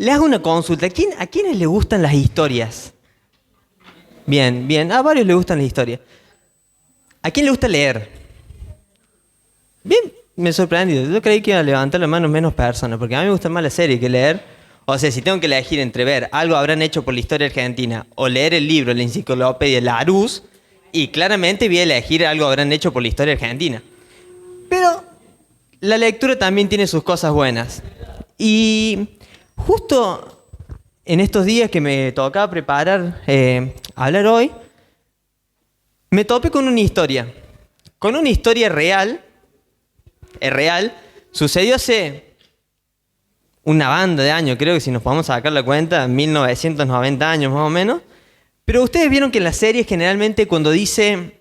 Le hago una consulta. ¿A quiénes le gustan las historias? Bien, bien. A varios le gustan las historias. ¿A quién le gusta leer? Bien, me he sorprendido. Yo creí que iba a levantar la mano menos personas, porque a mí me gusta más la serie que leer. O sea, si tengo que elegir entre ver algo habrán hecho por la historia argentina o leer el libro, la enciclopedia Larousse, y claramente voy a elegir algo habrán hecho por la historia argentina. Pero la lectura también tiene sus cosas buenas. Y justo en estos días que me tocaba preparar, hablar hoy, me topé con una historia. Con una historia real. Es real. Sucedió hace una banda de años, creo que si nos podemos sacar la cuenta, 1990 años más o menos. Pero ustedes vieron que en las series generalmente cuando dice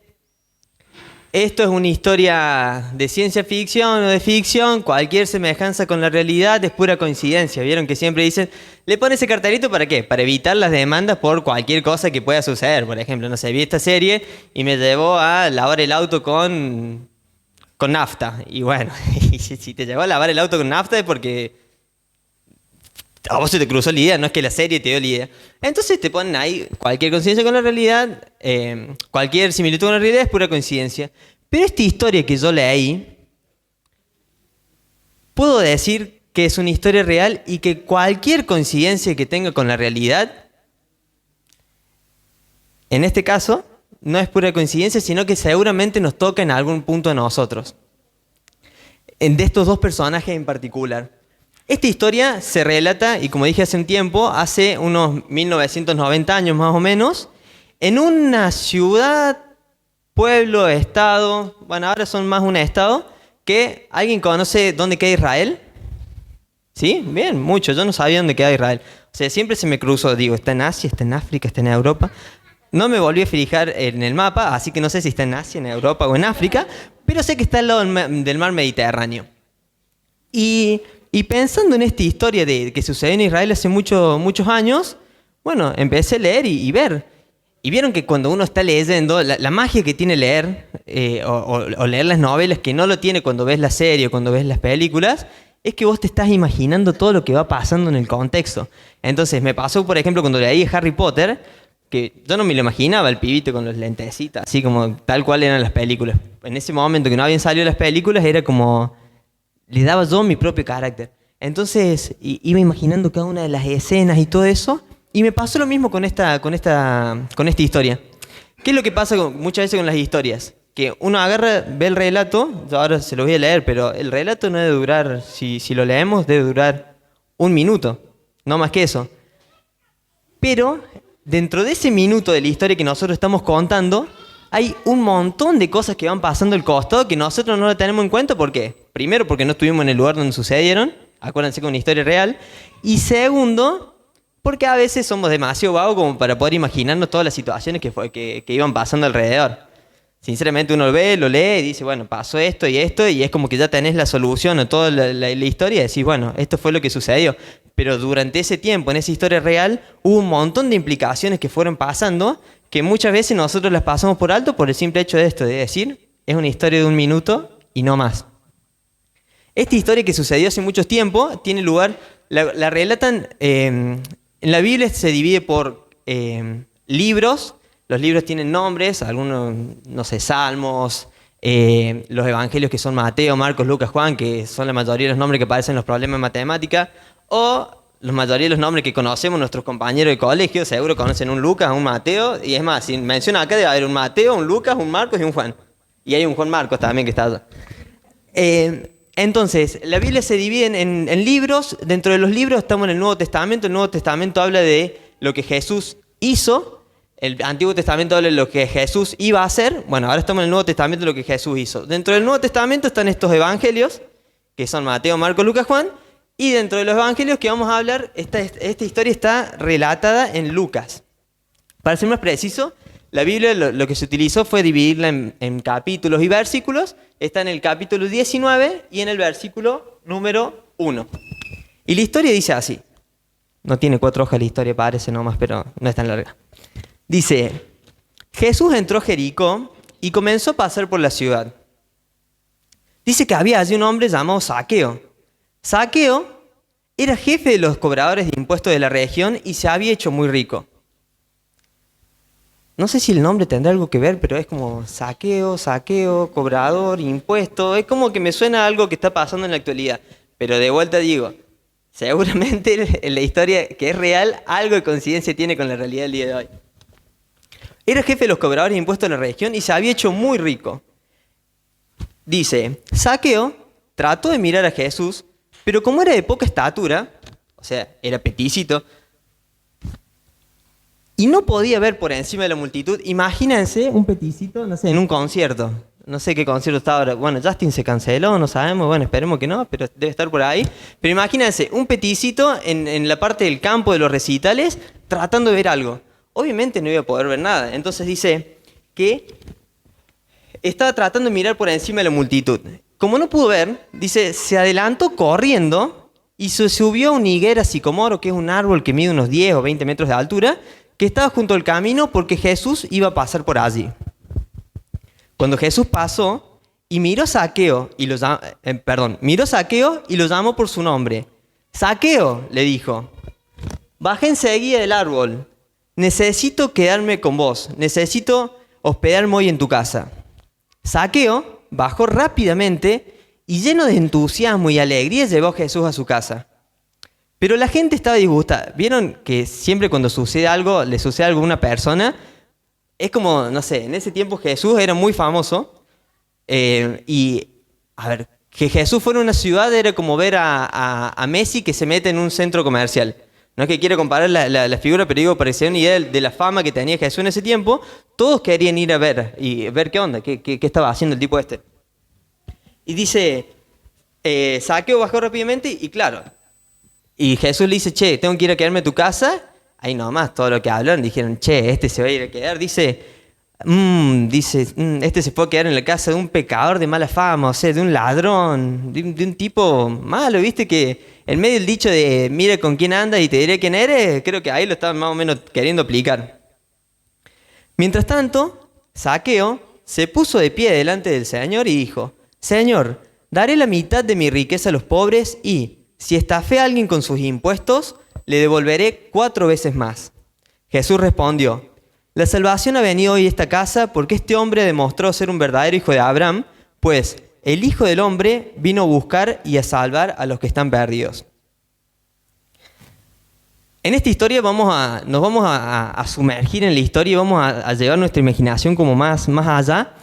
esto es una historia de ciencia ficción o de ficción, cualquier semejanza con la realidad es pura coincidencia. Vieron que siempre dicen, le pone ese cartelito ¿para qué? Para evitar las demandas por cualquier cosa que pueda suceder. Por ejemplo, no sé, vi esta serie y me llevó a lavar el auto con nafta. Y bueno, si te llevó a lavar el auto con nafta es porque a vos se te cruzó la idea, no es que la serie te dio la idea. Entonces te ponen ahí cualquier coincidencia con la realidad, cualquier similitud con la realidad es pura coincidencia. Pero esta historia que yo leí, puedo decir que es una historia real y que cualquier coincidencia que tenga con la realidad, en este caso, no es pura coincidencia, sino que seguramente nos toca en algún punto a nosotros. De estos dos personajes en particular. Esta historia se relata, y como dije hace un tiempo, hace unos 1990 años más o menos, en una ciudad, pueblo, estado, bueno, ahora son más un estado, que ¿alguien conoce dónde queda Israel? ¿Sí? Bien, mucho, yo no sabía dónde queda Israel. O sea, siempre se me cruzó, digo, está en Asia, está en África, está en Europa. No me volví a fijar en el mapa, así que no sé si está en Asia, en Europa o en África, pero sé que está al lado del mar Mediterráneo. Y pensando en esta historia de que sucedió en Israel hace muchos años, bueno, empecé a leer y ver. Y vieron que cuando uno está leyendo, la magia que tiene leer, o leer las novelas, que no lo tiene cuando ves la serie o cuando ves las películas, es que vos te estás imaginando todo lo que va pasando en el contexto. Entonces, me pasó, por ejemplo, cuando leí Harry Potter, que yo no me lo imaginaba, el pibito con los lentecitos, así como tal cual eran las películas. En ese momento que no habían salido las películas, era como le daba yo mi propio carácter. Entonces iba imaginando cada una de las escenas y todo eso. Y me pasó lo mismo con esta historia. ¿Qué es lo que pasa muchas veces con las historias? Que uno agarra, ve el relato, yo ahora se lo voy a leer, pero el relato no debe durar, si lo leemos, debe durar 1 minuto, no más que eso. Pero dentro de ese minuto de la historia que nosotros estamos contando, hay un montón de cosas que van pasando al costado que nosotros no la tenemos en cuenta. ¿Por qué? Primero, porque no estuvimos en el lugar donde sucedieron. Acuérdense que es una historia real. Y segundo, porque a veces somos demasiado vagos como para poder imaginarnos todas las situaciones que iban pasando alrededor. Sinceramente uno lo ve, lo lee y dice, bueno, pasó esto, y es como que ya tenés la solución a toda la historia y decís, bueno, esto fue lo que sucedió. Pero durante ese tiempo, en esa historia real, hubo un montón de implicaciones que fueron pasando que muchas veces nosotros las pasamos por alto por el simple hecho de esto, de decir, es una historia de 1 minuto y no más. Esta historia que sucedió hace mucho tiempo tiene lugar, la relatan, en la Biblia se divide por libros. Los libros tienen nombres, algunos, no sé, Salmos, los evangelios que son Mateo, Marcos, Lucas, Juan, que son la mayoría de los nombres que aparecen en los problemas de matemática, o la mayoría de los nombres que conocemos nuestros compañeros de colegio, seguro conocen un Lucas, un Mateo, y es más, si menciona acá debe haber un Mateo, un Lucas, un Marcos y un Juan. Y hay un Juan Marcos también que está allá. Entonces, la Biblia se divide en libros. Dentro de los libros estamos en el Nuevo Testamento. El Nuevo Testamento habla de lo que Jesús hizo. El Antiguo Testamento habla de lo que Jesús iba a hacer. Bueno, ahora estamos en el Nuevo Testamento de lo que Jesús hizo. Dentro del Nuevo Testamento están estos evangelios, que son Mateo, Marcos, Lucas, Juan. Y dentro de los evangelios que vamos a hablar, esta historia está relatada en Lucas. Para ser más preciso, la Biblia lo que se utilizó fue dividirla en capítulos y versículos. Está en el capítulo 19 y en el versículo número 1. Y la historia dice así. No tiene 4 hojas la historia, parece nomás, pero no es tan larga. Dice, Jesús entró a Jericó y comenzó a pasar por la ciudad. Dice que había allí un hombre llamado Zaqueo. Zaqueo Era jefe de los cobradores de impuestos de la región y se había hecho muy rico. No sé si el nombre tendrá algo que ver, pero es como saqueo, cobrador, impuesto. Es como que me suena a algo que está pasando en la actualidad. Pero de vuelta digo, seguramente en la historia que es real, algo de coincidencia tiene con la realidad del día de hoy. Era jefe de los cobradores de impuestos de la región y se había hecho muy rico. Dice, Zaqueo trató de mirar a Jesús, pero como era de poca estatura, o sea, era peticito, y no podía ver por encima de la multitud. Imagínense un peticito, no sé, en un concierto. No sé qué concierto estaba ahora. Bueno, Justin se canceló, no sabemos. Bueno, esperemos que no, pero debe estar por ahí. Pero imagínense un peticito en la parte del campo de los recitales tratando de ver algo. Obviamente no iba a poder ver nada. Entonces dice que estaba tratando de mirar por encima de la multitud. Como no pudo ver, dice, se adelantó corriendo y se subió a una higuera sicomoro, que es un árbol que mide unos 10 o 20 metros de altura, que estaba junto al camino porque Jesús iba a pasar por allí. Cuando Jesús pasó y miró a Zaqueo y miró a Zaqueo y lo llamó por su nombre. Zaqueo, le dijo, baja enseguida del árbol. Necesito quedarme con vos. Necesito hospedarme hoy en tu casa. Zaqueo bajó rápidamente y lleno de entusiasmo y alegría llevó a Jesús a su casa. Pero la gente estaba disgustada. ¿Vieron que siempre cuando sucede algo, le sucede algo a una persona? Es como, no sé, en ese tiempo Jesús era muy famoso. Y, a ver, que Jesús fuera a una ciudad era como ver a Messi que se mete en un centro comercial. No es que quiera comparar la figura, pero digo, parecía una idea de la fama que tenía Jesús en ese tiempo. Todos querían ir a ver y ver qué onda, qué estaba haciendo el tipo este. Y dice, Zaqueo bajó rápidamente y claro, y Jesús le dice, che, tengo que ir a quedarme a tu casa. Ahí nomás, todo lo que hablaron, dijeron, che, este se va a ir a quedar. Dice, este se puede quedar en la casa de un pecador de mala fama, o sea, de un ladrón, de un tipo malo, ¿viste? Que en medio del dicho de, mira con quién andas y te diré quién eres, creo que ahí lo estaban más o menos queriendo aplicar. Mientras tanto, Zaqueo se puso de pie delante del Señor y dijo, Señor, daré la mitad de mi riqueza a los pobres y, si estafé a alguien con sus impuestos, le devolveré 4 veces más. Jesús respondió, la salvación ha venido hoy a esta casa porque este hombre demostró ser un verdadero hijo de Abraham, pues el Hijo del Hombre vino a buscar y a salvar a los que están perdidos. En esta historia nos vamos a sumergir en la historia y vamos a llevar nuestra imaginación como más allá.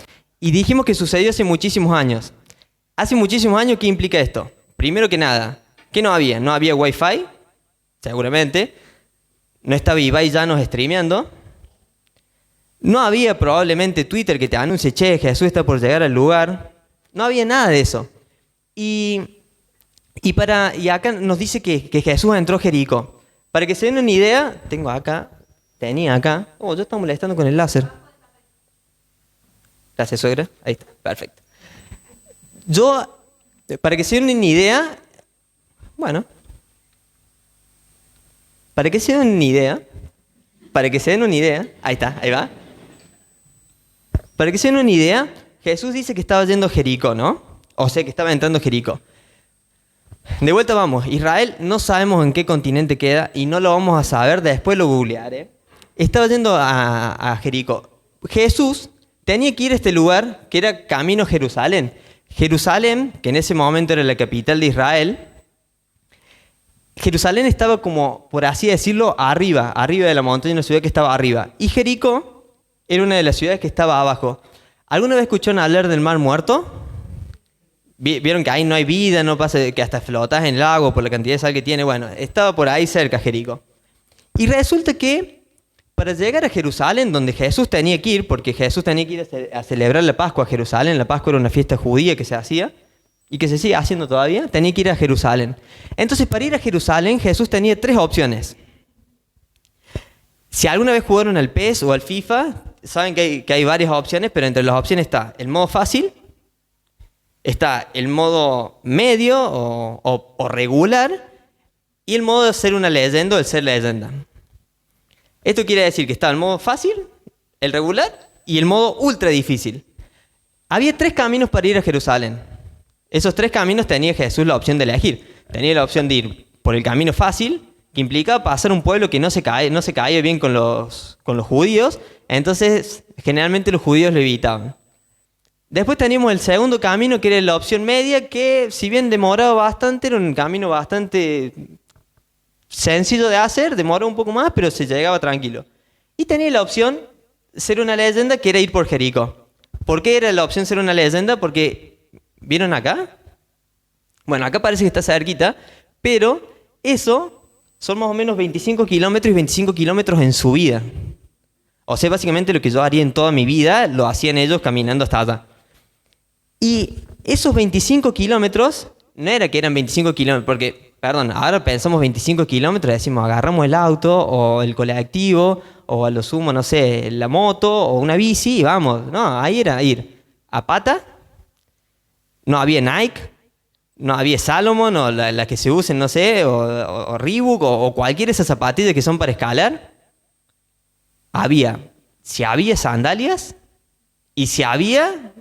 Y dijimos que sucedió hace muchísimos años. Hace muchísimos años, ¿qué implica esto? Primero que nada, ¿qué no había? No había Wi-Fi, seguramente. No estaba Ibai Llanos streameando. No había probablemente Twitter que te anuncie, che, Jesús está por llegar al lugar. No había nada de eso. Y acá nos dice que Jesús entró a Jericó. Para que se den una idea, tenía acá. Oh, yo estoy molestando con el láser. Gracias, suegra. Ahí está, perfecto. Para que se den una idea, para que se den una idea, ahí está, ahí va. Para que se den una idea, Jesús dice que estaba yendo a Jericó, ¿no? O sea, que estaba entrando a Jericó. De vuelta vamos, Israel no sabemos en qué continente queda y no lo vamos a saber, después lo googlearé. Estaba yendo a Jericó. Jesús tenía que ir a este lugar que era camino a Jerusalén. Jerusalén, que en ese momento era la capital de Israel, Jerusalén estaba como, por así decirlo, arriba de la montaña, una ciudad que estaba arriba. Y Jericó era una de las ciudades que estaba abajo. ¿Alguna vez escucharon hablar del Mar Muerto? Vieron que ahí no hay vida, no pasa que hasta flotas en el lago por la cantidad de sal que tiene. Bueno, estaba por ahí cerca Jericó. Y resulta que para llegar a Jerusalén, donde Jesús tenía que ir, porque Jesús tenía que ir a celebrar la Pascua a Jerusalén, la Pascua era una fiesta judía que se hacía, y que se sigue haciendo todavía, tenía que ir a Jerusalén. Entonces, para ir a Jerusalén, Jesús tenía 3 opciones. Si alguna vez jugaron al PES o al FIFA, saben que hay varias opciones, pero entre las opciones está el modo fácil, está el modo medio o regular, y el modo de ser una leyenda o el ser leyenda. Esto quiere decir que está el modo fácil, el regular y el modo ultra difícil. Había 3 caminos para ir a Jerusalén. Esos 3 caminos tenía Jesús la opción de elegir. Tenía la opción de ir por el camino fácil, que implicaba pasar un pueblo que no se caía bien con los judíos, entonces generalmente los judíos lo evitaban. Después teníamos el segundo camino, que era la opción media, que si bien demoraba bastante, era un camino bastante sencillo de hacer, demoraba un poco más, pero se llegaba tranquilo. Y tenía la opción ser una leyenda, que era ir por Jericó. ¿Por qué era la opción ser una leyenda? Porque, ¿vieron acá? Bueno, acá parece que está cerquita, pero eso son más o menos 25 kilómetros y 25 kilómetros en subida. O sea, básicamente lo que yo haría en toda mi vida, lo hacían ellos caminando hasta allá. Y esos 25 kilómetros, no era que eran 25 kilómetros, porque, perdón, ahora pensamos 25 kilómetros, decimos agarramos el auto o el colectivo, o a lo sumo, no sé, la moto o una bici y vamos. No, ahí era ir a pata, no había Nike, no había Salomon o la que se usen, no sé, o Reebok o cualquiera de esas zapatillas que son para escalar. Si había sandalias y si había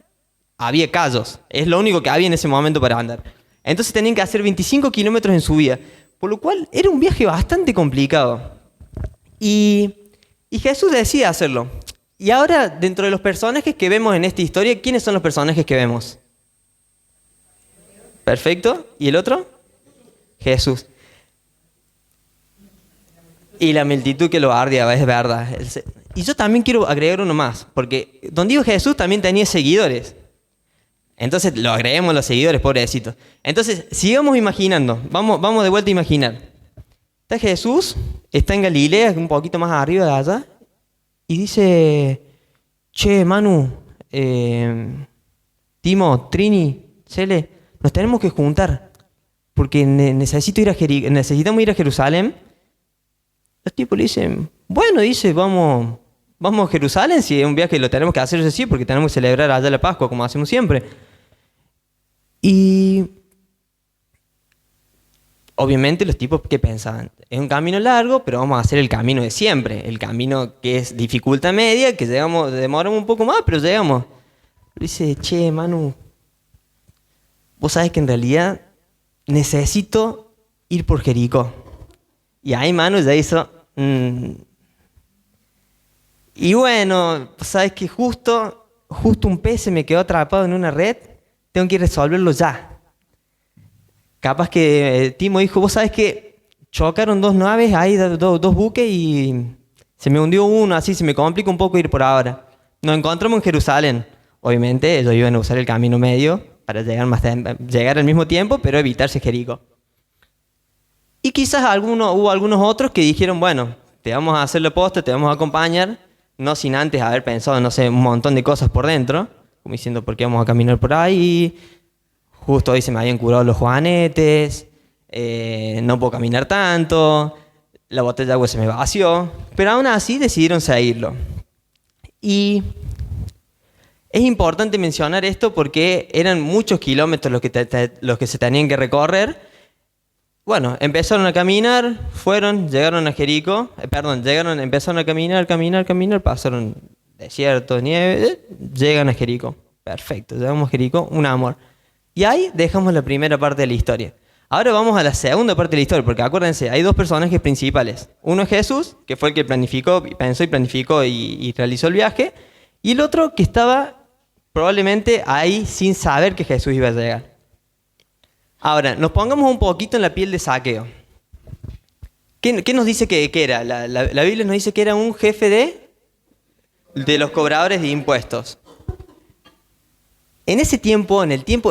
callos. Es lo único que había en ese momento para andar. Entonces tenían que hacer 25 kilómetros en subida, por lo cual era un viaje bastante complicado. Y Jesús decide hacerlo. Y ahora, dentro de los personajes que vemos en esta historia, ¿quiénes son los personajes que vemos? Perfecto. ¿Y el otro? Jesús. Y la multitud que lo ardía, es verdad. Y yo también quiero agregar uno más, porque donde iba Jesús también tenía seguidores. Entonces lo agreguemos los seguidores, pobrecitos. Entonces, sigamos imaginando. Vamos de vuelta a imaginar. Está Jesús, está en Galilea, un poquito más arriba de allá, y dice, che, Manu, Timo, Trini, Cele, nos tenemos que juntar, porque necesitamos ir a Jerusalén. Los tipos le dicen, bueno, dice, vamos a Jerusalén, si es un viaje lo tenemos que hacer así, porque tenemos que celebrar allá la Pascua, como hacemos siempre. Y obviamente los tipos que pensaban, es un camino largo, pero vamos a hacer el camino de siempre, el camino que es dificultad media, que demoramos un poco más, pero llegamos. Dice, che, Manu, vos sabés que en realidad necesito ir por Jericó. Y ahí Manu ya hizo... Y bueno, sabes que justo un pez se me quedó atrapado en una red, tengo que resolverlo ya. Capaz que Timo dijo, vos sabes que chocaron dos naves, hay dos buques y se me hundió uno, así se me complica un poco ir por ahora. Nos encontramos en Jerusalén. Obviamente ellos iban a usar el camino medio para llegar al mismo tiempo, pero evitarse Jericó. Y quizás hubo algunos otros que dijeron, bueno, te vamos a hacer la posta, te vamos a acompañar, no sin antes haber pensado, no sé, un montón de cosas por dentro, como diciendo, ¿por qué vamos a caminar por ahí? Justo hoy se me habían curado los juanetes, no puedo caminar tanto, la botella de agua se me vació, pero aún así decidieron seguirlo. Y es importante mencionar esto porque eran muchos kilómetros los que se tenían que recorrer. Bueno, empezaron a caminar, llegaron a Jericó, empezaron a caminar, pasaron desierto, nieve, llegan a Jericó. Perfecto, llegamos a Jericó, un amor. Y ahí dejamos la primera parte de la historia. Ahora vamos a la segunda parte de la historia, porque acuérdense, hay dos personajes principales. Uno es Jesús, que fue el que pensó y planificó y realizó el viaje, y el otro que estaba probablemente ahí sin saber que Jesús iba a llegar. Ahora, nos pongamos un poquito en la piel de Zaqueo. ¿Qué nos dice que era? La Biblia nos dice que era un jefe de los cobradores de impuestos. En ese tiempo, en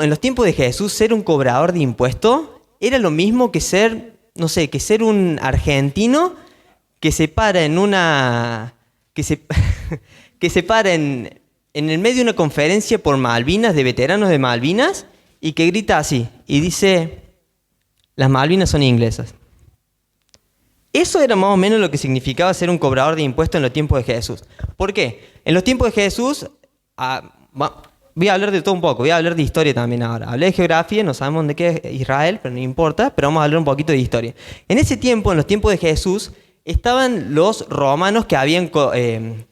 los tiempos de Jesús, ser un cobrador de impuestos era lo mismo que ser, no sé, que ser un argentino que se para en el medio de una conferencia por Malvinas, de veteranos de Malvinas, y que grita así, y dice, las Malvinas son inglesas. Eso era más o menos lo que significaba ser un cobrador de impuestos en los tiempos de Jesús. ¿Por qué? En los tiempos de Jesús, voy a hablar de todo un poco, voy a hablar de historia también ahora. Hablé de geografía, no sabemos de qué es Israel, pero no importa, pero vamos a hablar un poquito de historia. En ese tiempo, en los tiempos de Jesús, estaban los romanos que habían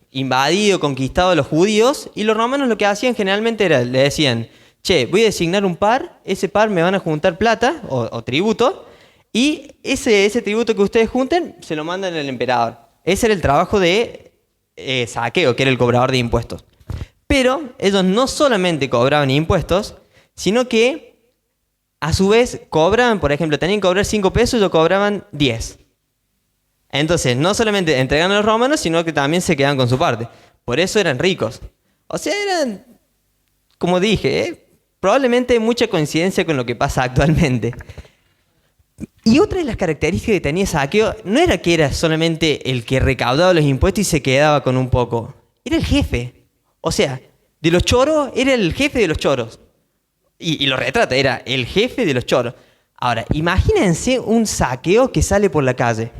invadido, conquistado a los judíos, y los romanos lo que hacían generalmente era, le decían, che, voy a designar un par, ese par me van a juntar plata o tributo, Y ese tributo que ustedes junten, se lo mandan al emperador. Ese era el trabajo de Zaqueo, que era el cobrador de impuestos. Pero ellos no solamente cobraban impuestos, sino que a su vez cobraban, por ejemplo, tenían que cobrar 5 pesos, ellos cobraban 10. Entonces, no solamente entregaban a los romanos, sino que también se quedaban con su parte. Por eso eran ricos. O sea, eran, como dije, probablemente hay mucha coincidencia con lo que pasa actualmente. Y otra de las características que tenía Zaqueo no era que era solamente el que recaudaba los impuestos y se quedaba con un poco. Era el jefe. O sea, de los choros, era el jefe de los choros. Y lo retrata, era el jefe de los choros. Ahora, imagínense un Zaqueo que sale por la calle.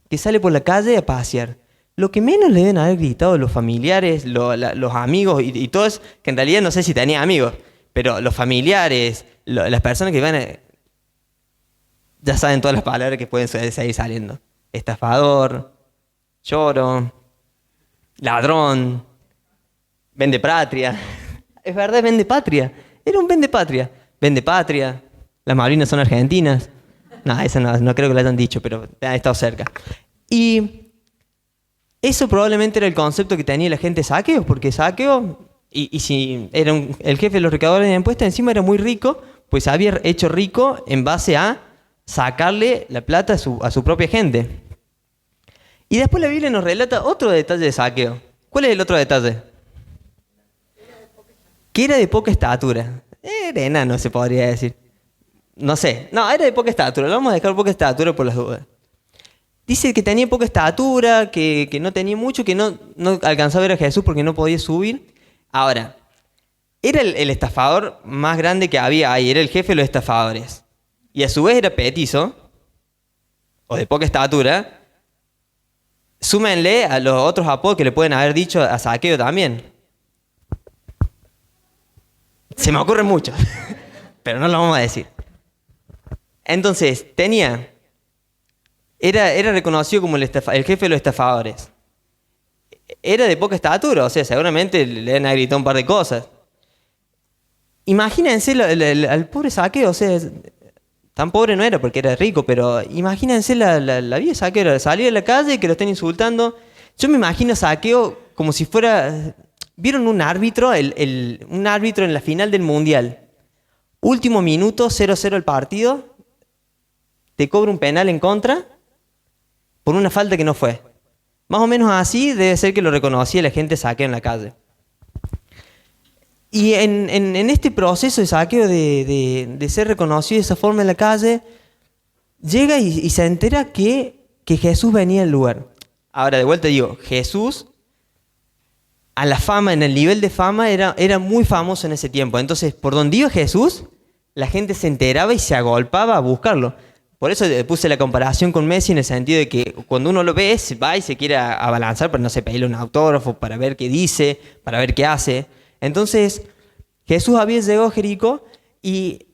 Que sale por la calle a pasear. Lo que menos le deben haber gritado los familiares, los amigos y todos, que en realidad no sé si tenía amigos, pero los familiares, las personas que van a... Ya saben todas las palabras que pueden seguir saliendo. Estafador, choro, ladrón, vendepatria. Es verdad, vendepatria. Era un vendepatria. Vendepatria. Las Malvinas son argentinas. No, eso no creo que lo hayan dicho, pero ha estado cerca. Y eso probablemente era el concepto que tenía la gente de Zaqueo, porque Zaqueo, y si era el jefe de los recaudadores de impuestos, encima era muy rico, pues había hecho rico en base a sacarle la plata a su propia gente. Y después la Biblia nos relata otro detalle de Zaqueo. ¿Cuál es el otro detalle? Que era de poca estatura. Era enano, se podría decir. No sé. No, era de poca estatura. Lo vamos a dejar poca estatura por las dudas. Dice que tenía poca estatura, que no tenía mucho, que no alcanzaba a ver a Jesús porque no podía subir. Ahora, era el estafador más grande que había ahí. Era el jefe de los estafadores. Y a su vez era petizo, o de poca estatura. Súmenle a los otros apodos que le pueden haber dicho a Zaqueo también. Se me ocurren muchos, pero no lo vamos a decir. Entonces, era reconocido como el jefe de los estafadores. Era de poca estatura, o sea, seguramente le han gritado un par de cosas. Imagínense al pobre Zaqueo, o sea, tan pobre no era porque era rico, pero imagínense la vida de Zaqueo, salir a la calle y que lo estén insultando. Yo me imagino a Zaqueo como si fuera... ¿Vieron un árbitro? Un árbitro en la final del Mundial. Último minuto, 0-0 el partido. Te cobra un penal en contra por una falta que no fue. Más o menos así debe ser que lo reconocía la gente Zaqueo en la calle. Y en este proceso de Zaqueo de ser reconocido de esa forma en la calle, llega y se entera que Jesús venía al lugar. Ahora, de vuelta digo, Jesús, a la fama, en el nivel de fama, era muy famoso en ese tiempo. Entonces, por donde iba Jesús, la gente se enteraba y se agolpaba a buscarlo. Por eso puse la comparación con Messi en el sentido de que cuando uno lo ve, se va y se quiere abalanzar para, no sé, pedirle un autógrafo, para ver qué dice, para ver qué hace. Entonces, Jesús había llegado a Jericó y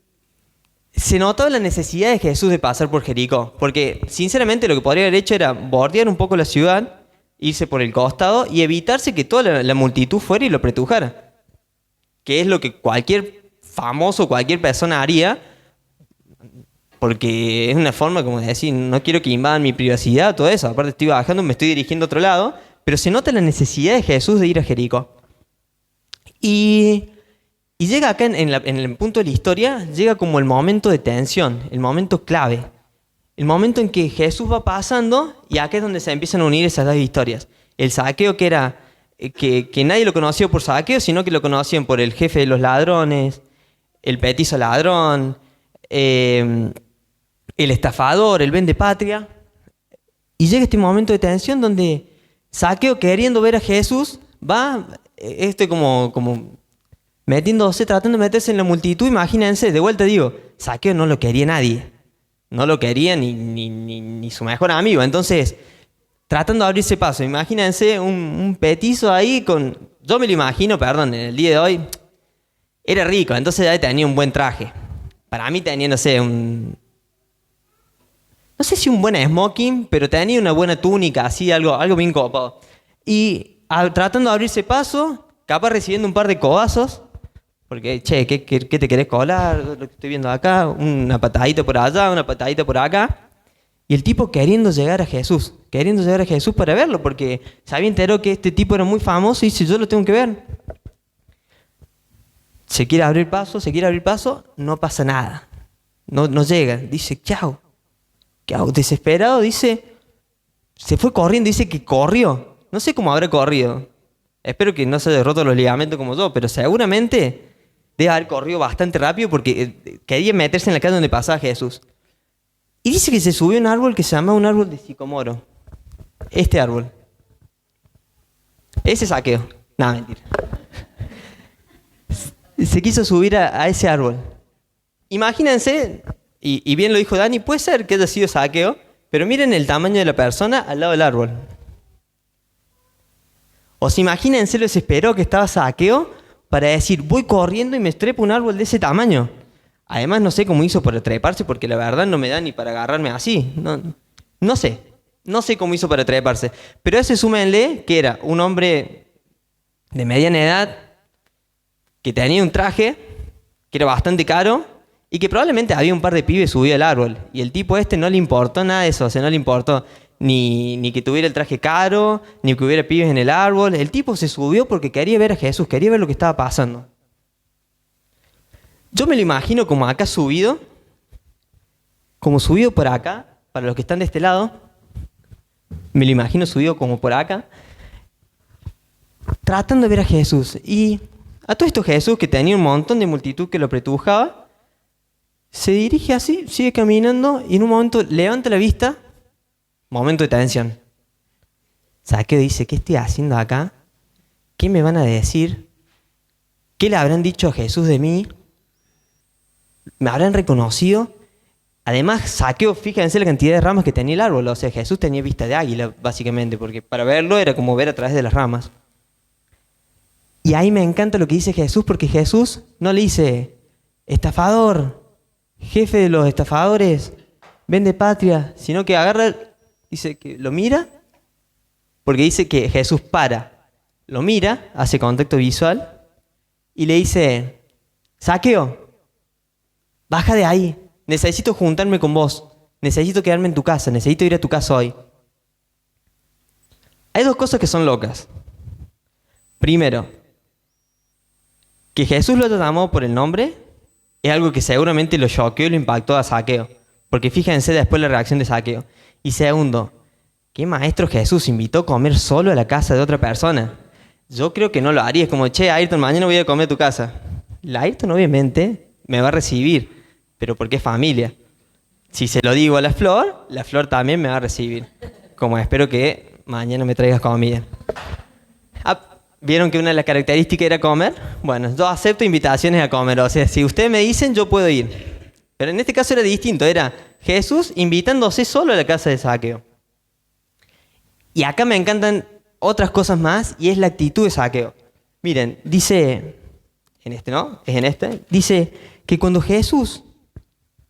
se notaba la necesidad de Jesús de pasar por Jericó. Porque, sinceramente, lo que podría haber hecho era bordear un poco la ciudad, irse por el costado y evitarse que toda la multitud fuera y lo apretujara. Que es lo que cualquier famoso, cualquier persona haría, porque es una forma como de decir, no quiero que invadan mi privacidad, todo eso. Aparte estoy bajando, me estoy dirigiendo a otro lado, pero se nota la necesidad de Jesús de ir a Jericó. Y llega acá en el punto de la historia, llega como el momento de tensión, el momento clave. El momento en que Jesús va pasando y acá es donde se empiezan a unir esas dos historias. El Zaqueo que nadie lo conoció por Zaqueo, sino que lo conocían por el jefe de los ladrones, el petizo ladrón, el estafador, el vendepatria. Y llega este momento de tensión donde Zaqueo, queriendo ver a Jesús, va como metiéndose, tratando de meterse en la multitud. Imagínense, de vuelta digo, Zaqueo no lo quería nadie. No lo quería ni su mejor amigo. Entonces, tratando de abrirse paso, imagínense un petizo ahí con... Yo me lo imagino, perdón, en el día de hoy, era rico, entonces ya tenía un buen traje. Para mí tenía, no sé, no sé si un buen smoking, pero tenía una buena túnica, así, algo bien copado. Y tratando de abrirse paso, capaz recibiendo un par de codazos, porque, ¿qué te querés colar? Lo que estoy viendo acá, una patadita por allá, una patadita por acá. Y el tipo queriendo llegar a Jesús para verlo, porque se había enterado que este tipo era muy famoso y dice, yo lo tengo que ver. Se quiere abrir paso, no pasa nada. No llega, dice, chao. ¿Qué hago? Desesperado, dice, se fue corriendo, dice que corrió. No sé cómo habrá corrido. Espero que no se haya roto los ligamentos como yo, pero seguramente debe haber corrido bastante rápido porque quería meterse en la calle donde pasaba Jesús. Y dice que se subió a un árbol que se llama un árbol de sicomoro. Este árbol. Ese Zaqueo. No, mentira. Se quiso subir a ese árbol. Imagínense, y bien lo dijo Dani, puede ser que haya sido Zaqueo, pero miren el tamaño de la persona al lado del árbol. O sea, imagínense lo desesperado que estaba Zaqueo para decir, voy corriendo y me trepo un árbol de ese tamaño. Además, no sé cómo hizo para treparse, porque la verdad no me da ni para agarrarme así. No sé cómo hizo para treparse. Pero a ese súmenle que era un hombre de mediana edad, que tenía un traje, que era bastante caro, y que probablemente había un par de pibes subidos al árbol. Y el tipo este no le importó nada de eso, o sea, no le importó ni que tuviera el traje caro, ni que hubiera pibes en el árbol. El tipo se subió porque quería ver a Jesús, quería ver lo que estaba pasando. Yo me lo imagino como acá subido, como subido por acá, para los que están de este lado, me lo imagino subido como por acá, tratando de ver a Jesús. Y a todo esto Jesús, que tenía un montón de multitud que lo apretujaba, se dirige así, sigue caminando y en un momento levanta la vista, momento de tensión. Zaqueo dice, ¿qué estoy haciendo acá? ¿Qué me van a decir? ¿Qué le habrán dicho a Jesús de mí? ¿Me habrán reconocido? Además, Zaqueo, fíjense la cantidad de ramas que tenía el árbol. O sea, Jesús tenía vista de águila, básicamente, porque para verlo era como ver a través de las ramas. Y ahí me encanta lo que dice Jesús, porque Jesús no le dice, estafador, jefe de los estafadores, vende patria, sino que agarra, dice que lo mira, porque dice que Jesús lo mira, hace contacto visual, y le dice, Zaqueo, baja de ahí, necesito juntarme con vos, necesito quedarme en tu casa, necesito ir a tu casa hoy. Hay dos cosas que son locas. Primero, que Jesús lo llamó por el nombre es algo que seguramente lo choqueó y lo impactó a Zaqueo, porque fíjense después la reacción de Zaqueo. Y segundo, ¿qué maestro Jesús invitó a comer solo a la casa de otra persona? Yo creo que no lo haría, es como, che, Ayrton, mañana voy a comer a tu casa. La Ayrton obviamente me va a recibir, pero porque es familia. Si se lo digo a la Flor también me va a recibir. Como espero que mañana me traigas comida. ¿Vieron que una de las características era comer? Bueno, yo acepto invitaciones a comer. O sea, si ustedes me dicen, yo puedo ir. Pero en este caso era distinto. Era Jesús invitándose solo a la casa de Zaqueo. Y acá me encantan otras cosas más y es la actitud de Zaqueo. Miren, dice, en este, ¿no? Es en este. Dice que cuando Jesús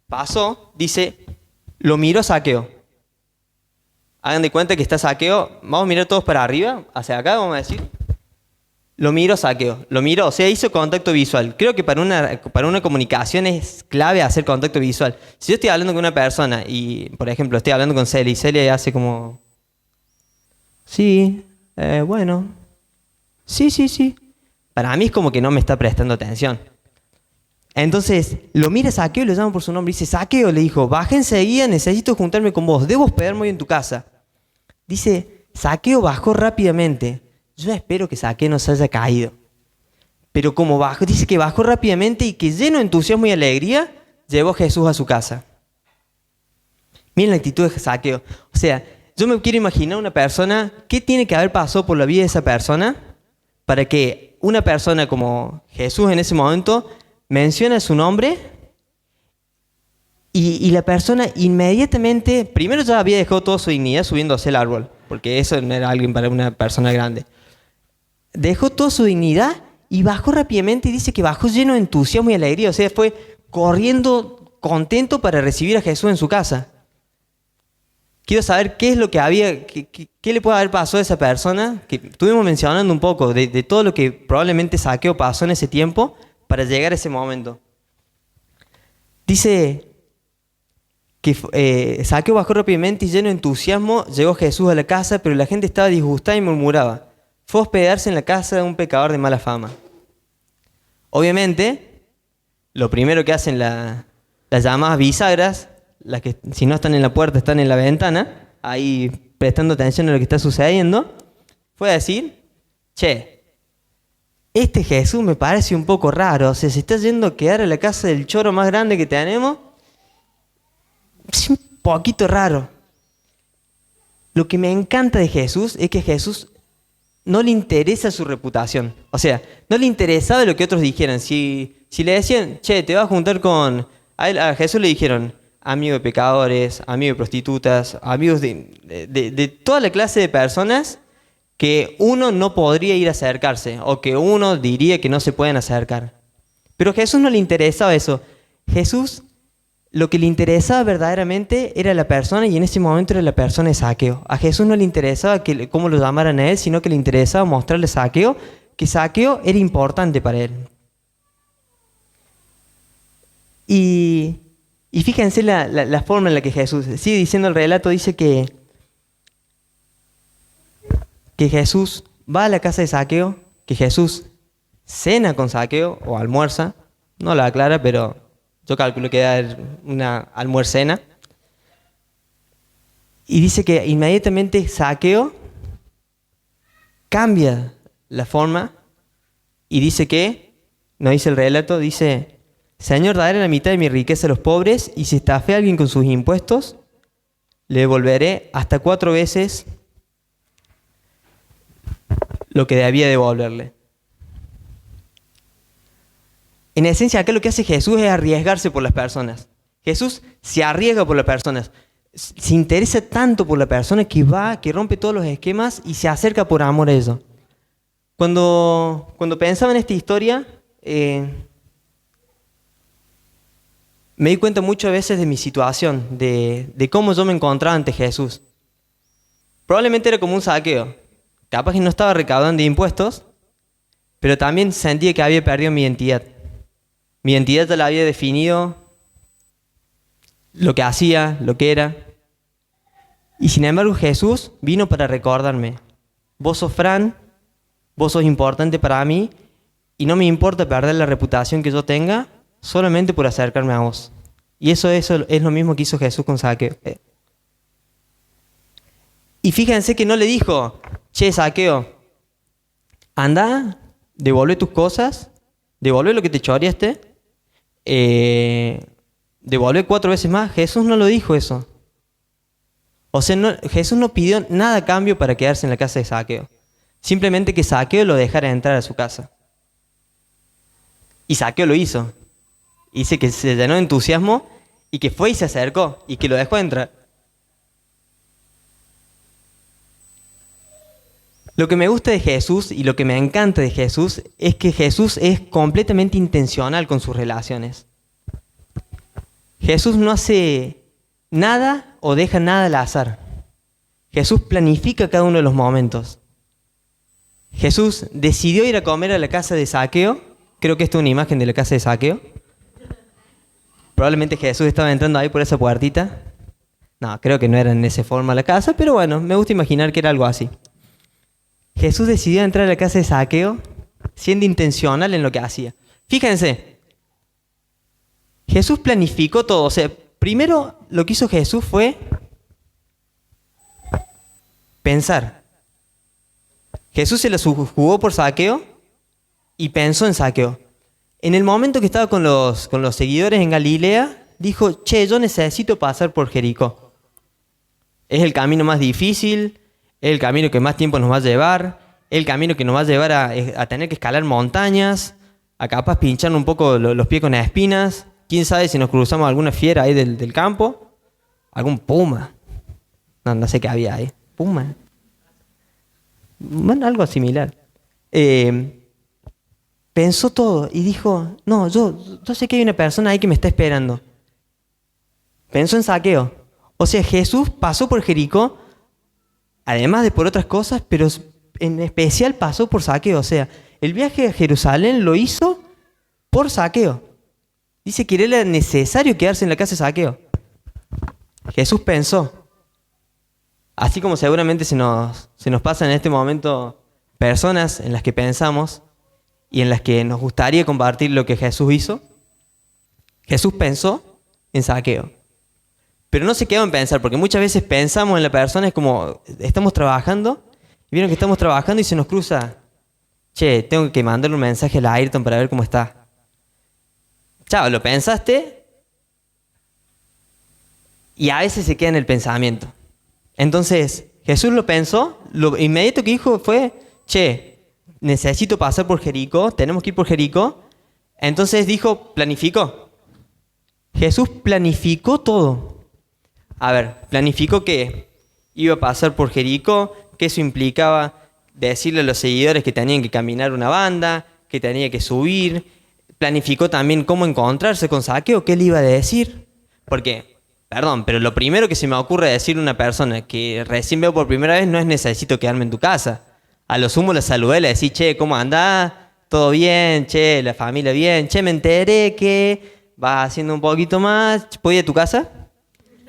pasó, dice, lo miró Zaqueo. Hagan de cuenta que está Zaqueo. Vamos a mirar todos para arriba, hacia acá, vamos a decir. Lo miró Zaqueo, o sea, hizo contacto visual. Creo que para una comunicación es clave hacer contacto visual. Si yo estoy hablando con una persona y, por ejemplo, estoy hablando con Celia y Celia hace como... Sí, bueno. Sí. Para mí es como que no me está prestando atención. Entonces, lo mira Zaqueo y lo llama por su nombre. Dice, Zaqueo, le dijo, baja enseguida, necesito juntarme con vos. Debo hospedarme hoy en tu casa. Dice, Zaqueo bajó rápidamente. Yo espero que Zaqueo no se haya caído. Pero como bajó, dice que bajó rápidamente y que lleno de entusiasmo y alegría, llevó a Jesús a su casa. Miren la actitud de Zaqueo. O sea, yo me quiero imaginar una persona, ¿qué tiene que haber pasado por la vida de esa persona para que una persona como Jesús en ese momento menciona su nombre y la persona inmediatamente, primero ya había dejado toda su dignidad subiéndose al árbol, porque eso no era alguien para una persona grande. Dejó toda su dignidad y bajó rápidamente y dice que bajó lleno de entusiasmo y alegría. O sea, fue corriendo contento para recibir a Jesús en su casa. Quiero saber qué es lo que había, qué le puede haber pasado a esa persona, que estuvimos mencionando un poco de todo lo que probablemente Zaqueo pasó en ese tiempo para llegar a ese momento. Dice que Zaqueo bajó rápidamente y lleno de entusiasmo llegó Jesús a la casa, pero la gente estaba disgustada y murmuraba. Fue a hospedarse en la casa de un pecador de mala fama. Obviamente, lo primero que hacen las llamadas bisagras, las que si no están en la puerta están en la ventana, ahí prestando atención a lo que está sucediendo, fue a decir, che, este Jesús me parece un poco raro, o sea, se está yendo a quedar a la casa del choro más grande que tenemos. Es un poquito raro. Lo que me encanta de Jesús es que Jesús no le interesa su reputación. O sea, no le interesaba lo que otros dijeran. Si le decían, che, te vas a juntar con... A Jesús le dijeron, amigo de pecadores, amigo de prostitutas, amigos de toda la clase de personas que uno no podría ir a acercarse o que uno diría que no se pueden acercar. Pero a Jesús no le interesaba eso. Jesús... Lo que le interesaba verdaderamente era la persona, y en ese momento era la persona de Zaqueo. A Jesús no le interesaba cómo lo llamaran a él, sino que le interesaba mostrarle a Zaqueo que Zaqueo era importante para él. Y fíjense la forma en la que Jesús sigue diciendo el relato, dice que Jesús va a la casa de Zaqueo, que Jesús cena con Zaqueo o almuerza, no lo aclara, pero... Yo calculo que era una almuercena. Y dice que inmediatamente Zaqueo cambia la forma y dice que, no dice el relato, dice, Señor, daré la mitad de mi riqueza a los pobres y si estafé a alguien con sus impuestos, le devolveré hasta 4 veces lo que debía devolverle. En esencia, acá lo que hace Jesús es arriesgarse por las personas. Jesús se arriesga por las personas. Se interesa tanto por la persona que va, que rompe todos los esquemas y se acerca por amor a ellos. Cuando pensaba en esta historia, me di cuenta muchas veces de mi situación, de cómo yo me encontraba ante Jesús. Probablemente era como un Zaqueo. Capaz que no estaba recaudando impuestos, pero también sentía que había perdido mi identidad. Mi identidad ya la había definido, lo que hacía, lo que era. Y sin embargo Jesús vino para recordarme, vos sos Fran, vos sos importante para mí y no me importa perder la reputación que yo tenga solamente por acercarme a vos. Y eso es lo mismo que hizo Jesús con Zaqueo. Y fíjense que no le dijo, che Zaqueo, anda, devuelve tus cosas, devuelve lo que te choreaste, devolver 4 veces más. Jesús no lo dijo eso. O sea, Jesús no pidió nada a cambio para quedarse en la casa de Zaqueo. Simplemente que Zaqueo lo dejara entrar a su casa. Y Zaqueo lo hizo. Dice que se llenó de entusiasmo y que fue y se acercó y que lo dejó entrar. Lo que me gusta de Jesús y lo que me encanta de Jesús es que Jesús es completamente intencional con sus relaciones. Jesús no hace nada o deja nada al azar. Jesús planifica cada uno de los momentos. Jesús decidió ir a comer a la casa de Zaqueo. Creo que esta es una imagen de la casa de Zaqueo. Probablemente Jesús estaba entrando ahí por esa puertita. No, creo que no era en esa forma la casa, pero bueno, me gusta imaginar que era algo así. Jesús decidió entrar a la casa de Zaqueo siendo intencional en lo que hacía. Fíjense, Jesús planificó todo. O sea, primero lo que hizo Jesús fue pensar. Jesús se la jugó por Zaqueo y pensó en Zaqueo. En el momento que estaba con los seguidores en Galilea, dijo, che, yo necesito pasar por Jericó. Es el camino más difícil, es el camino que más tiempo nos va a llevar, es el camino que nos va a llevar a tener que escalar montañas, a capaz pinchar un poco los pies con espinas. Quién sabe si nos cruzamos alguna fiera ahí del campo, algún puma. No sé qué había ahí. Puma. Bueno, algo similar. Pensó todo y dijo, no, yo sé que hay una persona ahí que me está esperando. Pensó en Zaqueo. O sea, Jesús pasó por Jericó, además de por otras cosas, pero en especial pasó por Zaqueo. O sea, el viaje a Jerusalén lo hizo por Zaqueo. Dice que era necesario quedarse en la casa de Zaqueo. Jesús pensó, así como seguramente se nos pasa en este momento personas en las que pensamos y en las que nos gustaría compartir lo que Jesús hizo. Jesús pensó en Zaqueo. Pero no se quedó en pensar, porque muchas veces pensamos en la persona, es como, estamos trabajando, y vieron que estamos trabajando y se nos cruza, che, tengo que mandarle un mensaje a la Ayrton para ver cómo está. Chao, lo pensaste, y a veces se queda en el pensamiento. Entonces, Jesús lo pensó, lo inmediato que dijo fue, che, necesito pasar por Jericó, tenemos que ir por Jericó. Entonces dijo, planificó. Jesús planificó todo. A ver, planificó que iba a pasar por Jericó, que eso implicaba decirle a los seguidores que tenían que caminar una banda, que tenía que subir. Planificó también cómo encontrarse con Zaqueo, qué le iba a decir. Porque, perdón, pero lo primero que se me ocurre decirle a una persona que recién veo por primera vez no es necesito quedarme en tu casa. A lo sumo le saludé, le decía, che, ¿cómo andás? ¿Todo bien? Che, la familia bien. Che, me enteré que vas haciendo un poquito más. ¿Puedo ir a tu casa?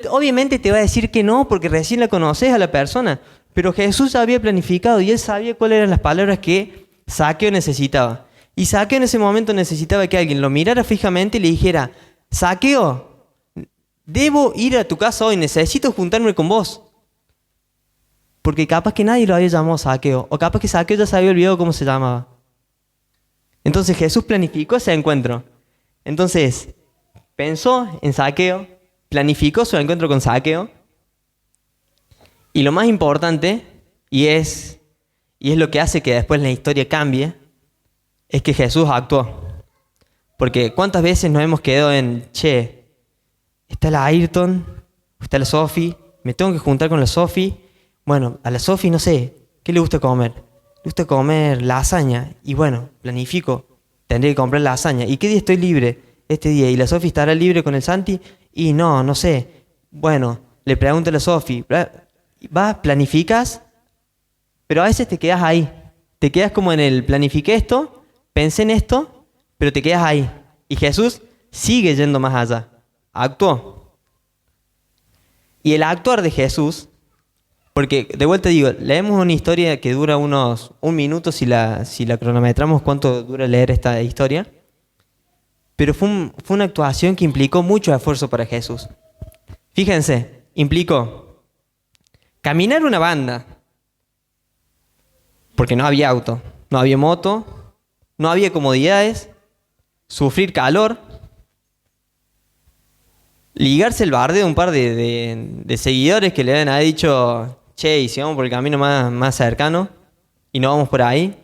Obviamente te va a decir que no, porque recién la conoces a la persona. Pero Jesús había planificado y él sabía cuáles eran las palabras que Zaqueo necesitaba. Y Zaqueo en ese momento necesitaba que alguien lo mirara fijamente y le dijera, Zaqueo, debo ir a tu casa hoy, necesito juntarme con vos. Porque capaz que nadie lo había llamado Zaqueo, o capaz que Zaqueo ya se había olvidado cómo se llamaba. Entonces Jesús planificó ese encuentro. Entonces, pensó en Zaqueo, planificó su encuentro con Zaqueo. Y lo más importante, y es lo que hace que después la historia cambie, es que Jesús actuó. Porque ¿cuántas veces nos hemos quedado en, che, está la Ayrton, está la Sofi, me tengo que juntar con la Sofi? Bueno, a la Sofi no sé, ¿qué le gusta comer? Le gusta comer lasaña. Y bueno, planifico, tendré que comprar lasaña. ¿Y qué día estoy libre? Este día. ¿Y la Sofi estará libre con el Santi? Y no sé. Bueno, le pregunto a la Sofi. Vas, planificas, pero a veces te quedas ahí. Te quedas como en el planifiqué esto, pensé en esto, pero te quedas ahí. Y Jesús sigue yendo más allá. Actuó. Y el actuar de Jesús, porque de vuelta digo, leemos una historia que dura unos un minuto si la cronometramos cuánto dura leer esta historia. Pero fue una actuación que implicó mucho esfuerzo para Jesús. Fíjense, implicó caminar una banda, porque no había auto, no había moto, no había comodidades, sufrir calor, ligarse el bardeo de un par de seguidores que le habían dicho, che, y si vamos por el camino más cercano y no vamos por ahí.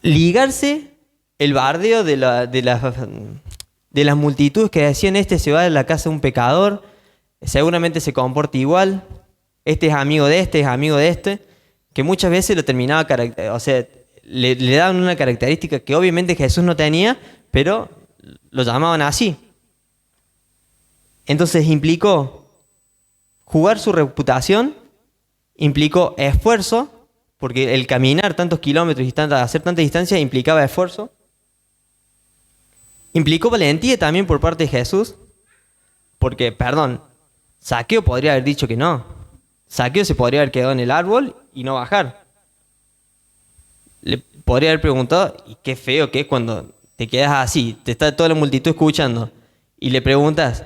Ligarse el bardeo de las multitudes que decían, este se va de la casa de un pecador, seguramente se comporta igual, este es amigo de este, es amigo de este, que muchas veces lo terminaba, o sea, le daban una característica que obviamente Jesús no tenía, pero lo llamaban así. Entonces implicó jugar su reputación, implicó esfuerzo, porque el caminar tantos kilómetros y hacer tanta distancia implicaba esfuerzo. Implicó valentía también por parte de Jesús, porque, perdón, Zaqueo podría haber dicho que no. Zaqueo se podría haber quedado en el árbol y no bajar. Le podría haber preguntado, y qué feo que es cuando te quedas así, te está toda la multitud escuchando, y le preguntas,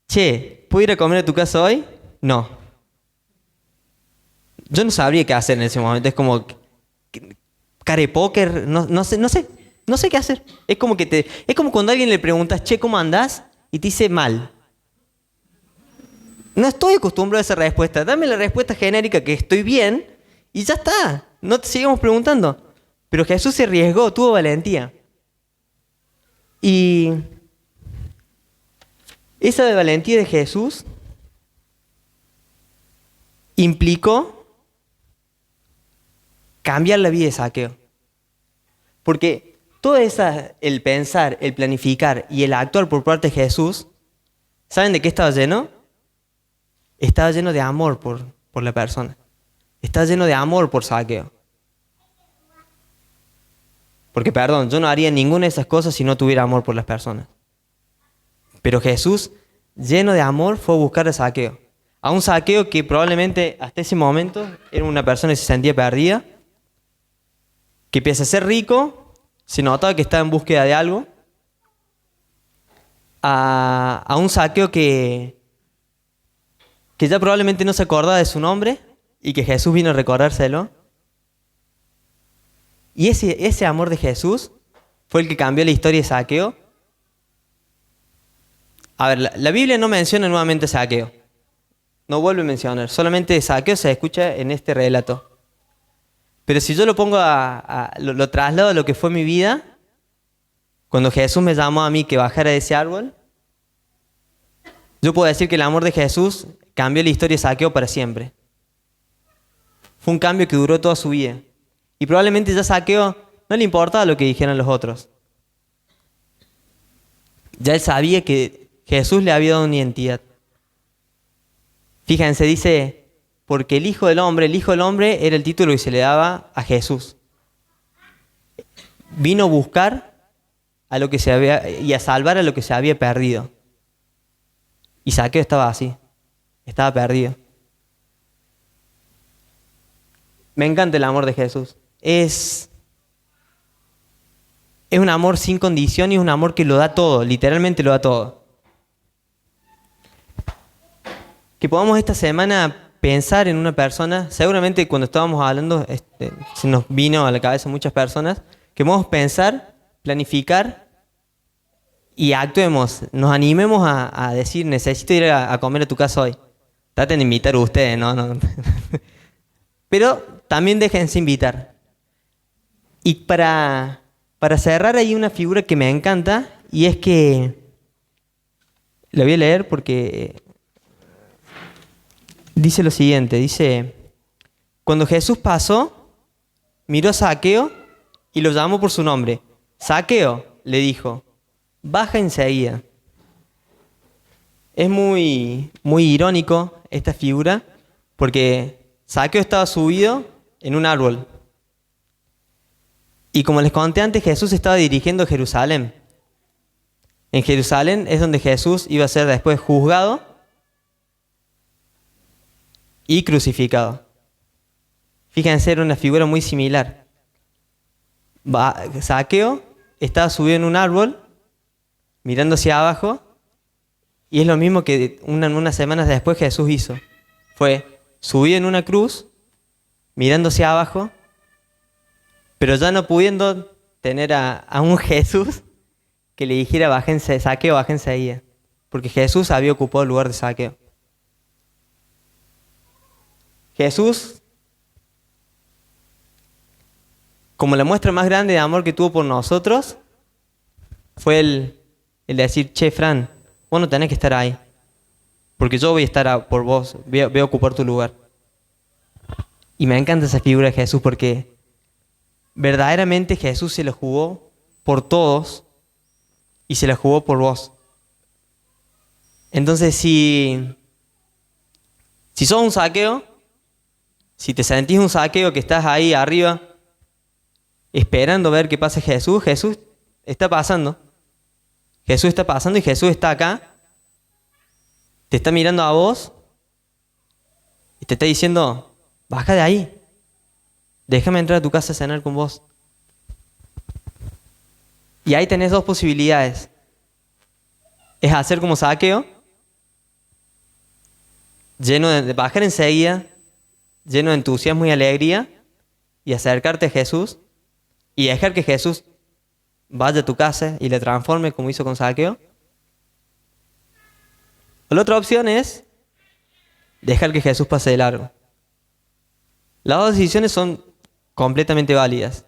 che, ¿puedo ir a comer a tu casa hoy? No. Yo no sabría qué hacer en ese momento, es como cara de póker, no sé qué hacer. Es como cuando a alguien le preguntas, che, ¿cómo andás? Y te dice mal. No estoy acostumbrado a esa respuesta. Dame la respuesta genérica que estoy bien y ya está. No te sigamos preguntando. Pero Jesús se arriesgó, tuvo valentía. Y esa valentía de Jesús implicó cambiar la vida de Zaqueo. Porque todo el pensar, el planificar y el actuar por parte de Jesús, ¿saben de qué estaba lleno? Estaba lleno de amor por la persona. Estaba lleno de amor por Zaqueo. Porque, perdón, yo no haría ninguna de esas cosas si no tuviera amor por las personas. Pero Jesús lleno de amor, fue a buscar a Zaqueo. A un Zaqueo que probablemente hasta ese momento era una persona que se sentía perdida, que pese a ser rico, se notaba que estaba en búsqueda de algo. A un Zaqueo que ya probablemente no se acordaba de su nombre y que Jesús vino a recordárselo. Y ese amor de Jesús fue el que cambió la historia de Zaqueo. A ver, la Biblia no menciona nuevamente a Zaqueo. No vuelve a mencionar. Solamente Zaqueo se escucha en este relato. Pero si yo lo pongo lo traslado a lo que fue mi vida, cuando Jesús me llamó a mí que bajara de ese árbol, yo puedo decir que el amor de Jesús cambió la historia de Zaqueo para siempre. Fue un cambio que duró toda su vida. Y probablemente ya Zaqueo no le importaba lo que dijeran los otros. Ya él sabía que Jesús le había dado una identidad. Fíjense, dice, porque el Hijo del Hombre era el título que se le daba a Jesús. Vino a buscar a lo que se había y a salvar a lo que se había perdido. Y Zaqueo estaba así, estaba perdido. Me encanta el amor de Jesús. Es un amor sin condición y es un amor que lo da todo, literalmente lo da todo. Que podamos esta semana pensar en una persona, seguramente cuando estábamos hablando se nos vino a la cabeza muchas personas, que podamos pensar, planificar y actuemos, nos animemos a decir, necesito ir a comer a tu casa hoy. Traten de invitar a ustedes, ¿no? Pero también déjense invitar. Y para cerrar hay una figura que me encanta y es que, la voy a leer porque dice lo siguiente, dice, cuando Jesús pasó, miró a Zaqueo y lo llamó por su nombre. Zaqueo, le dijo, baja enseguida. Es muy irónico esta figura porque Zaqueo estaba subido en un árbol. Y como les conté antes, Jesús estaba dirigiendo a Jerusalén. En Jerusalén es donde Jesús iba a ser después juzgado y crucificado. Fíjense, era una figura muy similar. Zaqueo estaba subido en un árbol, mirando hacia abajo, y es lo mismo que unas semanas después Jesús hizo. Fue subido en una cruz, mirando hacia abajo, pero ya no pudiendo tener a un Jesús que le dijera bájense, Zaqueo, bájense ahí. Porque Jesús había ocupado el lugar de Zaqueo. Jesús, como la muestra más grande de amor que tuvo por nosotros, fue el decir, che, Fran, vos no tenés que estar ahí. Porque yo voy a estar por vos, voy a ocupar tu lugar. Y me encanta esa figura de Jesús porque verdaderamente Jesús se la jugó por todos y se la jugó por vos. Entonces, si sos un Zaqueo, si te sentís un Zaqueo que estás ahí arriba esperando ver qué pasa Jesús, Jesús está pasando. Jesús está pasando y Jesús está acá. Te está mirando a vos y te está diciendo, baja de ahí. Déjame entrar a tu casa a cenar con vos. Y ahí tenés dos posibilidades. Es hacer como Zaqueo, lleno de bajar enseguida, lleno de entusiasmo y alegría, y acercarte a Jesús y dejar que Jesús vaya a tu casa y le transforme como hizo con Zaqueo. La otra opción es dejar que Jesús pase de largo. Las dos decisiones son completamente válidas.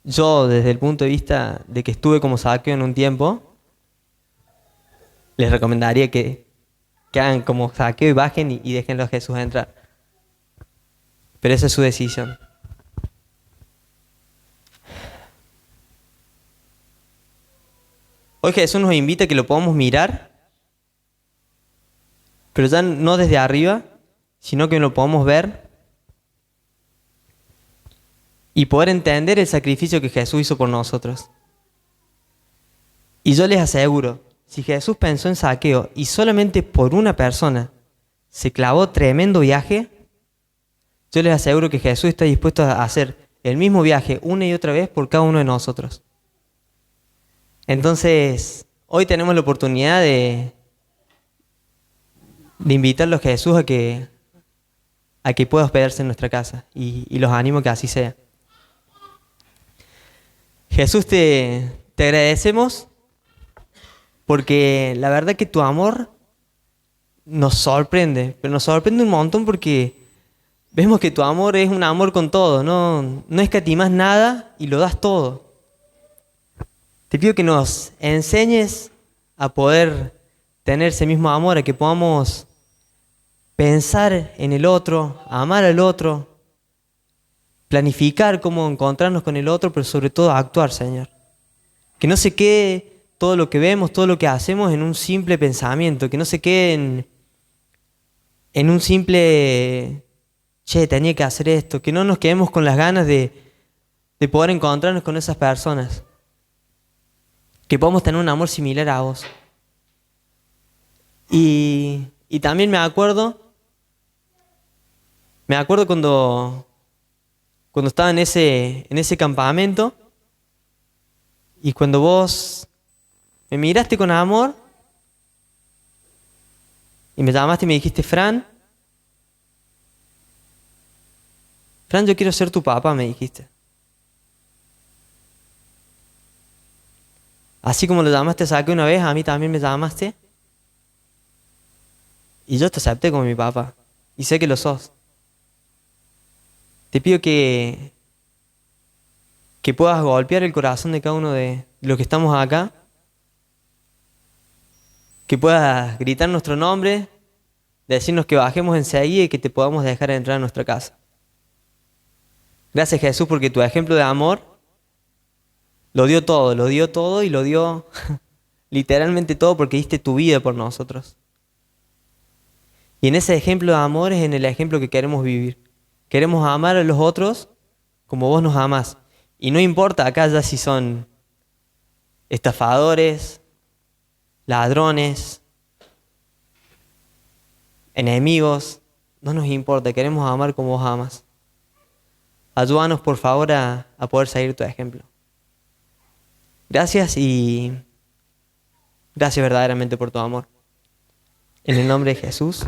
Yo, desde el punto de vista de que estuve como Zaqueo en un tiempo, les recomendaría que hagan como Zaqueo y bajen y déjenlo a Jesús entrar. Pero esa es su decisión. Hoy Jesús nos invita a que lo podamos mirar, pero ya no desde arriba, sino que lo podamos ver y poder entender el sacrificio que Jesús hizo por nosotros. Y yo les aseguro si Jesús pensó en Zaqueo y solamente por una persona se clavó tremendo viaje, yo les aseguro que Jesús está dispuesto a hacer el mismo viaje una y otra vez por cada uno de nosotros. Entonces, hoy tenemos la oportunidad de invitarlos a Jesús a que pueda hospedarse en nuestra casa y los animo a que así sea. Jesús, te agradecemos porque la verdad que tu amor nos sorprende, pero nos sorprende un montón porque vemos que tu amor es un amor con todo, no escatimas nada y lo das todo. Te pido que nos enseñes a poder tener ese mismo amor, a que podamos pensar en el otro, amar al otro, planificar cómo encontrarnos con el otro, pero sobre todo actuar, Señor. Que no se quede todo lo que vemos, todo lo que hacemos en un simple pensamiento, que no se quede en un simple, che, tenía que hacer esto, que no nos quedemos con las ganas de poder encontrarnos con esas personas. Que podamos tener un amor similar a vos. Y también me acuerdo cuando estaba en ese campamento y cuando vos me miraste con amor y me llamaste y me dijiste, Fran, yo quiero ser tu papá, me dijiste. Así como lo llamaste a Zaqueo una vez, a mí también me llamaste. Y yo te acepté como mi papá. Y sé que lo sos. Te pido que puedas golpear el corazón de cada uno de los que estamos acá. Que puedas gritar nuestro nombre, decirnos que bajemos enseguida y que te podamos dejar entrar a nuestra casa. Gracias, Jesús, porque tu ejemplo de amor lo dio todo y lo dio literalmente todo porque diste tu vida por nosotros. Y en ese ejemplo de amor es en el ejemplo que queremos vivir. Queremos amar a los otros como vos nos amás. Y no importa acá ya si son estafadores, ladrones, enemigos, no nos importa, queremos amar como vos amas. Ayúdanos por favor a poder seguir tu ejemplo. Gracias y gracias verdaderamente por tu amor. En el nombre de Jesús.